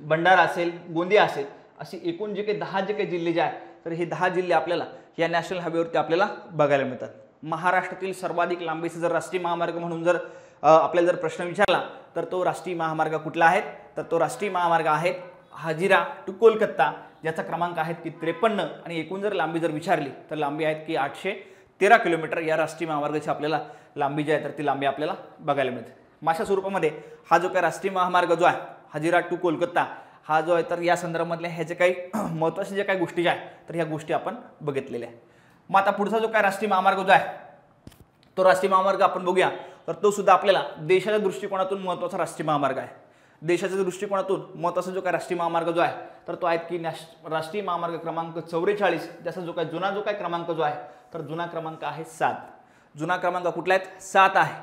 Speaker 1: भंडारा असेल, गोंदिया असेल, अशी एकूण जे काही 10 जे काही जिल्हे जे आहेत तर हे 10 जिल्हे आपल्याला या नॅशनल हायवेवरती आपल्याला बघायला मिळतात. महाराष्ट्रातील सर्वाधिक लांबीचा जर राष्ट्रीय महामार्ग म्हणून जर आपल्याला जर प्रश्न विचारला तर तो राष्ट्रीय महामार्ग कुठला आहे तर तो राष्ट्रीय महामार्ग आहे हजिरा टू कोलकाता, ज्याचा क्रमांक आहे की 53 आणि एकूण जर लांबी जर विचारली तर लांबी आहेत की 813 किलोमीटर. या राष्ट्रीय महामार्गाची आपल्याला लांबी जी आहे तर ती लांबी आपल्याला बघायला मिळते. माशा स्वरूपामध्ये हा जो काही राष्ट्रीय महामार्ग जो आहे हजिरा टू कोलकाता हा जो आहे तर या संदर्भातल्या ह्याचे काही महत्त्वाचे जे काही गोष्टी ज्या आहेत तर ह्या गोष्टी आपण बघितलेल्या आहे. मग आता पुढचा जो काही राष्ट्रीय महामार्ग जो आहे तो राष्ट्रीय महामार्ग आपण बघूया तर तो सुद्धा आपल्याला देशाच्या दृष्टिकोनातून महत्त्वाचा राष्ट्रीय महामार्ग आहे. देशाच्या दृष्टिकोनातून महत्त्वाचा जो काही राष्ट्रीय महामार्ग जो आहे तर तो आहे की राष्ट्रीय महामार्ग क्रमांक 44, ज्याचा जो काही जुना जो काही क्रमांक जो आहे तर जुना क्रमांक आहे 7. जुना क्रमांक कुठला आहे 7 आहे.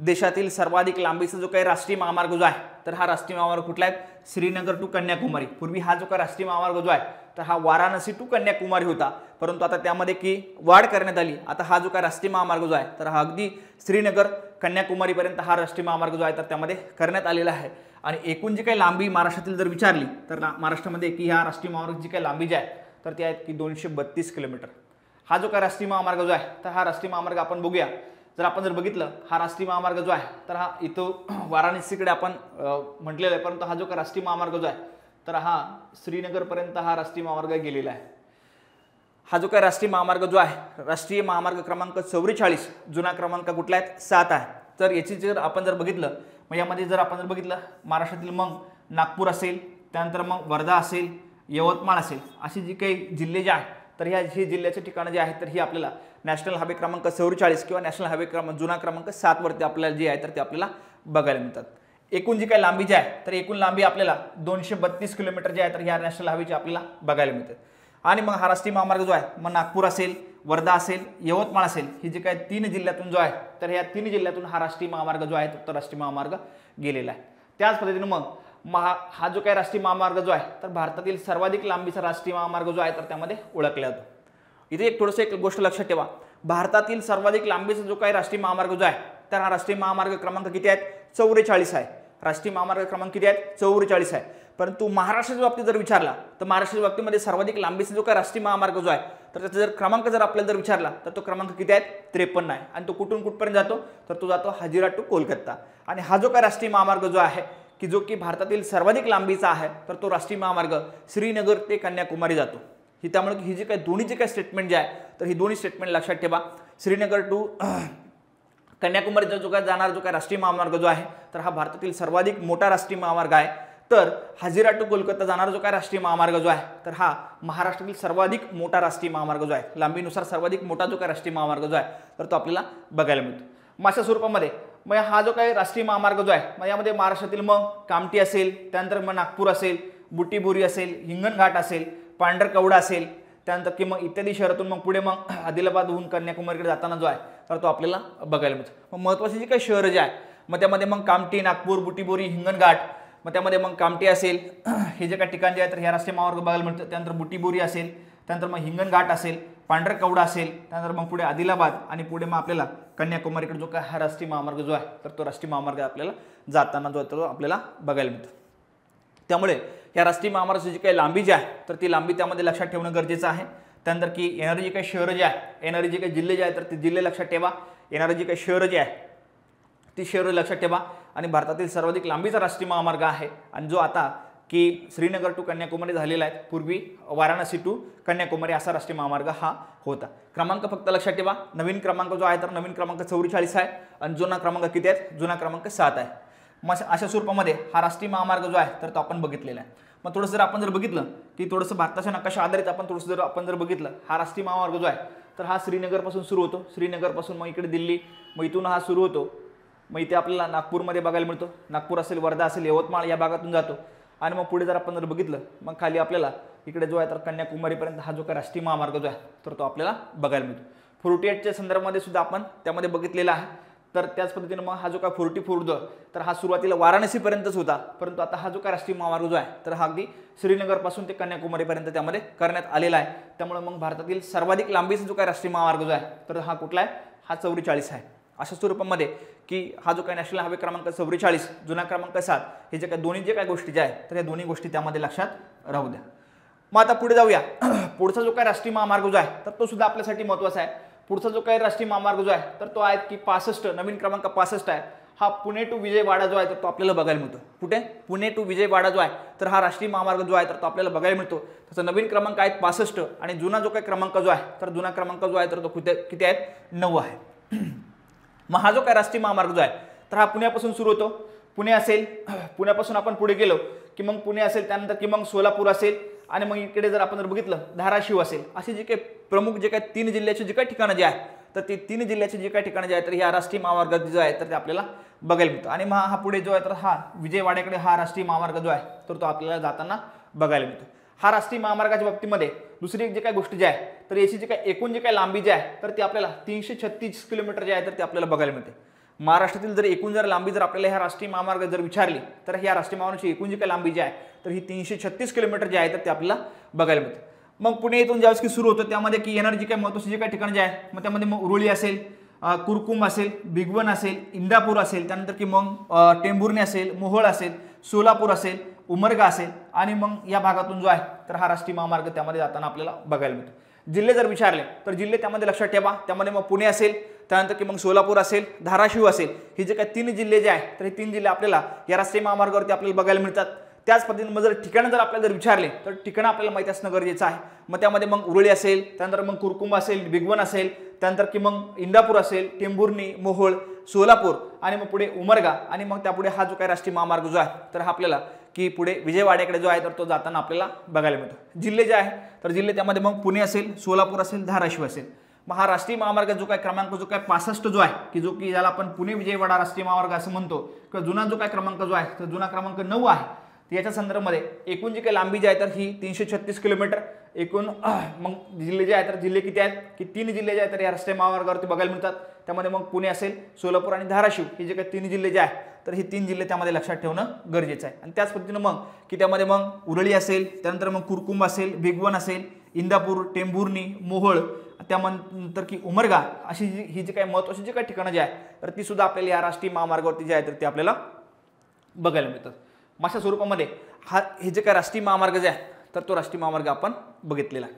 Speaker 1: देशातील सर्वाधिक लांबीचा जो काही राष्ट्रीय महामार्ग जो आहे तर हा राष्ट्रीय महामार्ग कुठला आहे श्रीनगर टू कन्याकुमारी. पूर्वी हा जो काही राष्ट्रीय महामार्ग जो आहे तर हा वाराणसी टू कन्याकुमारी होता, परंतु आता त्यामध्ये की वाढ करण्यात आली. आता हा जो काही राष्ट्रीय महामार्ग जो आहे तर हा अगदी श्रीनगर कन्याकुमारीपर्यंत हा राष्ट्रीय महामार्ग जो आहे तर त्यामध्ये करण्यात आलेला आहे. आणि एकूण जी काही लांबी महाराष्ट्रातील जर विचारली तर महाराष्ट्रामध्ये की ह्या राष्ट्रीय महामार्गाची जी काही लांबी जी आहे तर ती आहे की 232 किलोमीटर. हा जो काही राष्ट्रीय महामार्ग जो आहे तर हा राष्ट्रीय महामार्ग आपण बघूया. जर आपण जर बघितलं हा राष्ट्रीय महामार्ग जो आहे तर हा इथं वाराणसीकडे आपण म्हटलेला आहे, परंतु हा जो काही राष्ट्रीय महामार्ग जो आहे तर हा श्रीनगरपर्यंत हा राष्ट्रीय महामार्ग गेलेला आहे. हा जो काही राष्ट्रीय महामार्ग जो आहे राष्ट्रीय महामार्ग क्रमांक 44 जुना क्रमांक कुठला आहे 7 आहे. तर याची जर आपण जर बघितलं मग यामध्ये जर आपण जर बघितलं महाराष्ट्रातील मग नागपूर असेल, त्यानंतर मग वर्धा असेल, यवतमाळ असेल, अशी जी काही जिल्हे जे आहेत तर ह्या हे जिल्ह्याचे ठिकाणं जे आहेत तर ही आपल्याला नॅशनल हायवे क्रमांक 44 किंवा नॅशनल हायवे क्रमांक जुना क्रमांक 7 वरती आपल्याला जे आहे तर ते आपल्याला बघायला मिळतात. एकूण जी काही लांबी जी आहे तर एकूण लांबी आपल्याला 232 किलोमीटर जी आहे तर ह्या नॅशनल हायवेची आपल्याला बघायला मिळते. आणि मग हा राष्ट्रीय महामार्ग जो आहे मग नागपूर असेल, वर्धा असेल, यवतमाळ असेल, ही जी काही 3 जिल्ह्यातून जो आहे तर ह्या 3 जिल्ह्यातून हा राष्ट्रीय महामार्ग जो आहे तो राष्ट्रीय महामार्ग गेलेला आहे. त्याच पद्धतीने मग हा जो काही राष्ट्रीय महामार्ग जो आहे तर भारतातील सर्वाधिक लांबीचा राष्ट्रीय महामार्ग जो आहे तर त्यामध्ये ओळखला जातो. इथे एक थोडंसं एक गोष्ट लक्षात ठेवा, भारतातील सर्वाधिक लांबीचा जो काही राष्ट्रीय महामार्ग जो आहे तर हा राष्ट्रीय महामार्ग क्रमांक किती आहेत? 44 आहे. राष्ट्रीय महामार्ग क्रमांक किती आहेत? 44 आहे. परंतु महाराष्ट्राच्या बाबतीत जर विचारला तर महाराष्ट्राच्या बाबतीमध्ये सर्वाधिक लांबीचा जो काही राष्ट्रीय महामार्ग जो आहे तर त्याचा जर क्रमांक जर आपल्याला जर विचारला तर तो क्रमांक किती आहे? 53 आहे. आणि तो कुठून कुठपर्यंत जातो तर तो जातो हजिरा टू कोलकाता. आणि हा जो काही राष्ट्रीय महामार्ग जो आहे की जो की भारतातील सर्वाधिक लांबीचा आहे तर तो राष्ट्रीय महामार्ग श्रीनगर ते कन्याकुमारी जातो. ही त्यामुळे ही जी काही दोन्ही जे काही स्टेटमेंट जे आहे तर ही दोन्ही स्टेटमेंट लक्षात ठेवा. श्रीनगर टू कन्याकुमारीचा जो काय जाणारा जो काय राष्ट्रीय महामार्ग जो आहे तर हा भारतातील सर्वाधिक मोठा राष्ट्रीय महामार्ग आहे. तर हजिरा टू कोलकाता जाणारा जो काय राष्ट्रीय महामार्ग जो आहे तर हा महाराष्ट्रातील सर्वाधिक मोठा राष्ट्रीय महामार्ग जो आहे, लांबीनुसार सर्वाधिक मोठा जो काय राष्ट्रीय महामार्ग जो आहे तर तो आपल्याला बघायला मिळतो. मग अशा स्वरूपामध्ये मग हा जो काही राष्ट्रीय महामार्ग जो आहे मग यामध्ये महाराष्ट्रातील मग कामठी असेल, त्यानंतर मग नागपूर असेल, बुटीबोरी असेल, हिंगणघाट असेल, पांढरकवडा असेल, त्यानंतर की मग इत्यादी शहरातून मग पुढे मग आदिलाबादहून कन्याकुमारीकडे जाताना जो आहे तर तो आपल्याला बघायला मिळतो. मग महत्त्वाची जी काही शहरं जे आहे मग त्यामध्ये मग कामठी, नागपूर, बुटीबोरी, हिंगणघाट, मग त्यामध्ये मग कामठी असेल हे जे काही ठिकाण जे आहे तर ह्या राष्ट्रीय महामार्ग बघायला मिळतं. त्यानंतर बुटीबोरी असेल, त्यानंतर मग हिंगणघाट असेल, पांढरकवडा असेल, त्यानंतर मग पुढे आदिलाबाद आणि पुढे मग आपल्याला कन्याकुमारीकडे जो काय हा राष्ट्रीय महामार्ग जो आहे तर तो राष्ट्रीय महामार्ग आपल्याला जाताना जो आहे तो आपल्याला बघायला मिळतो. त्यामुळे या राष्ट्रीय महामार्गाची जी काही लांबी जी आहे तर ती लांबी त्यामध्ये लक्षात ठेवणं गरजेचं आहे. त्यानंतर की येणारी जी काही शहरं जी आहे, येणारी जी काही जिल्हे जे आहेत तर ते जिल्हे लक्षात ठेवा. येणारी जी काही शहरं जी आहे ती शहरं लक्षात ठेवा. आणि भारतातील सर्वाधिक लांबीचा राष्ट्रीय महामार्ग आहे आणि जो आता की श्रीनगर टू कन्याकुमारी झालेला आहे. पूर्वी वाराणसी टू कन्याकुमारी असा राष्ट्रीय महामार्ग हा होता. क्रमांक फक्त लक्षात ठेवा, नवीन क्रमांक जो आहे तर नवीन क्रमांक 44 आहे आणि जुना क्रमांक किती आहे? जुना क्रमांक 7 आहे. मग अशा स्वरूपामध्ये हा राष्ट्रीय महामार्ग जो आहे तर तो आपण बघितलेला आहे. मग थोडंसं जर आपण जर बघितलं की थोडंसं भारताच्या नकाशा आधारित आपण थोडंसं जर बघितलं हा राष्ट्रीय महामार्ग जो आहे तर हा श्रीनगरपासून सुरू होतो. श्रीनगरपासून मग इकडे दिल्ली, मग इथून हा सुरू होतो. मग इथे आपल्याला नागपूरमध्ये बघायला मिळतो. नागपूर असेल, वर्धा असेल, यवतमाळ या भागातून जातो. आणि मग पुढे जर आपण जर बघितलं मग खाली आपल्याला इकडे जो आहे तर कन्याकुमारीपर्यंत हा जो काही राष्ट्रीय महामार्ग जो आहे तर तो आपल्याला बघायला मिळतो. 48च्या संदर्भामध्ये सुद्धा आपण त्यामध्ये बघितलेला आहे. तर त्याच पद्धतीने मग हा जो काय 44 जो तर हा सुरुवातीला वाराणसीपर्यंतच होता. परंतु आता हा जो काय राष्ट्रीय महामार्ग जो आहे तर हा अगदी श्रीनगरपासून ते कन्याकुमारीपर्यंत त्यामध्ये करण्यात आलेला आहे. त्यामुळे मग भारतातील सर्वाधिक लांबीचा जो काय राष्ट्रीय महामार्ग जो आहे तर हा कुठला आहे? हा 44 आहे. अशा स्वरूपामध्ये की हा जो काही नॅशनल हायवे क्रमांक 44, जुना क्रमांक 7 हे जे काही दोन्ही जे काही गोष्टी ज्या आहेत तर या दोन्ही गोष्टी त्यामध्ये लक्षात राहू द्या. मग आता पुढे जाऊया. पुढचा जो काही राष्ट्रीय महामार्ग जो आहे तर तो सुद्धा आपल्यासाठी महत्त्वाचा आहे. पुढचा जो काही राष्ट्रीय महामार्ग जो आहे तर तो आहे की 65, नवीन क्रमांक 65 आहे. हा पुणे टू विजयवाडा जो आहे तर तो आपल्याला बघायला मिळतो. कुठे? पुणे टू विजयवाडा जो आहे तर हा राष्ट्रीय महामार्ग जो आहे तर तो आपल्याला बघायला मिळतो. त्याचा नवीन क्रमांक आहे 65 आणि जुना जो काही क्रमांक जो आहे तर जुना क्रमांक जो आहे तर तो किती आहे? 9 आहे. मग हा जो काही राष्ट्रीय महामार्ग जो आहे तर हा पुण्यापासून सुरू होतो. पुणे असेल, पुण्यापासून आपण पुढे गेलो की मग पुणे असेल, त्यानंतर की मग सोलापूर असेल आणि मग इकडे जर आपण जर बघितलं धाराशिव असेल. असे जे काही प्रमुख जे काही 3 जिल्ह्याचे जे काही ठिकाणं जे आहे तर ते 3 जिल्ह्याचे जे काही ठिकाणं जे आहे तर ह्या राष्ट्रीय महामार्ग जो आहे तर ते आपल्याला बघायला मिळतो. आणि मग हा पुढे जो आहे तर हा विजयवाड्याकडे हा राष्ट्रीय महामार्ग जो आहे तर तो आपल्याला जाताना बघायला मिळतो. हा राष्ट्रीय महामार्गाच्या बाबतीमध्ये दुसरी एक जे काही गोष्ट जी आहे तर याची जी काही एकूण जे काही लांबी जी आहे तर ती आपल्याला 336 किलोमीटर जे आहे तर ते आपल्याला बघायला मिळते. महाराष्ट्रातील जर एकूण जर लांबी जर आपल्याला ह्या राष्ट्रीय महामार्ग जर विचारली तर ह्या राष्ट्रीय महामार्गाची एकूण जी काही लांबी जी आहे तर ही 336 किलोमीटर जे आहे तर ते आपल्याला बघायला मिळते. मग पुणे इथून ज्यावेळेस की सुरू होतं त्यामध्ये की येणारी जी काही महत्त्वाची जे काही ठिकाण जे आहे मग त्यामध्ये मग उरुळी असेल, कुरकुम असेल, भिगवण असेल, इंदापूर असेल, त्यानंतर की मग टेंभुर्णी असेल, मोहोळ असेल, सोलापूर असेल, उमरगा असेल आणि मग या भागातून जो आहे तर हा राष्ट्रीय महामार्ग त्यामध्ये जाताना आपल्याला बघायला मिळतो. जिल्हे जर विचारले तर जिल्हे त्यामध्ये लक्षात ठेवा. त्यामध्ये मग पुणे असेल, त्यानंतर की मग सोलापूर असेल, धाराशिव असेल, हे जे काही 3 जिल्हे जे आहे तर हे 3 जिल्हे आपल्याला या राष्ट्रीय महामार्गावरती आपल्याला बघायला मिळतात. त्याच पद्धतीने मग जर ठिकाणं जर आपल्याला जर विचारले तर ठिकाणं आपल्याला माहिती असणं गरजेचं आहे. मग त्यामध्ये मग उरुळी असेल, त्यानंतर मग कुरकुंब असेल, भिगवण असेल, त्यानंतर की मग इंदापूर असेल, टेंभुर्णी, मोहोळ, सोलापूर आणि मग पुढे उमरगा आणि मग त्यापुढे हा जो काही राष्ट्रीय महामार्ग जो आहे तर हा आपल्याला की पुढे विजयवाड्याकडे जो आहे तर तो जाताना आपल्याला बघायला मिळतो. जिल्हे जे आहे तर जिल्हे त्यामध्ये मग पुणे असेल, सोलापूर असेल, धाराशिव असेल. मग हा राष्ट्रीय महामार्ग जो काय क्रमांक जो काय 65 जो आहे की जो की ज्याला आपण पुणे विजयवाडा राष्ट्रीय महामार्ग असं म्हणतो किंवा जुना जो काय क्रमांक जो आहे तर जुना क्रमांक 9 आहे. तर याच्या संदर्भामध्ये एकूण जी काही लांबी जी आहे तर ही 336 किलोमीटर. एकूण मग जिल्हे जे आहेत तर जिल्हे किती आहेत की 3 जिल्हे जे आहेत तर या राष्ट्रीय महामार्गावरती बघायला मिळतात. त्यामध्ये मग पुणे असेल, सोलापूर आणि धाराशिव हे जे काही 3 जिल्हे जे आहेत तर हे 3 जिल्हे त्यामध्ये लक्षात ठेवणं गरजेचं आहे. आणि त्याच पद्धतीनं मग की त्यामध्ये मग उरळी असेल, त्यानंतर मग कुरकुंभ असेल, भिगवण असेल, इंदापूर, टेंभुर्णी, मोहोळ, त्यानंतर की उमरगा अशी ही जी काही महत्त्वाची जी काही ठिकाणं जी आहे तर ती सुद्धा आपल्याला या राष्ट्रीय महामार्गावरती जे आहे तर ते आपल्याला बघायला मिळतात. अशा स्वरूपामध्ये हे जे काही राष्ट्रीय महामार्ग जे आहे तर तो राष्ट्रीय महामार्ग आपण बघितलेला आहे.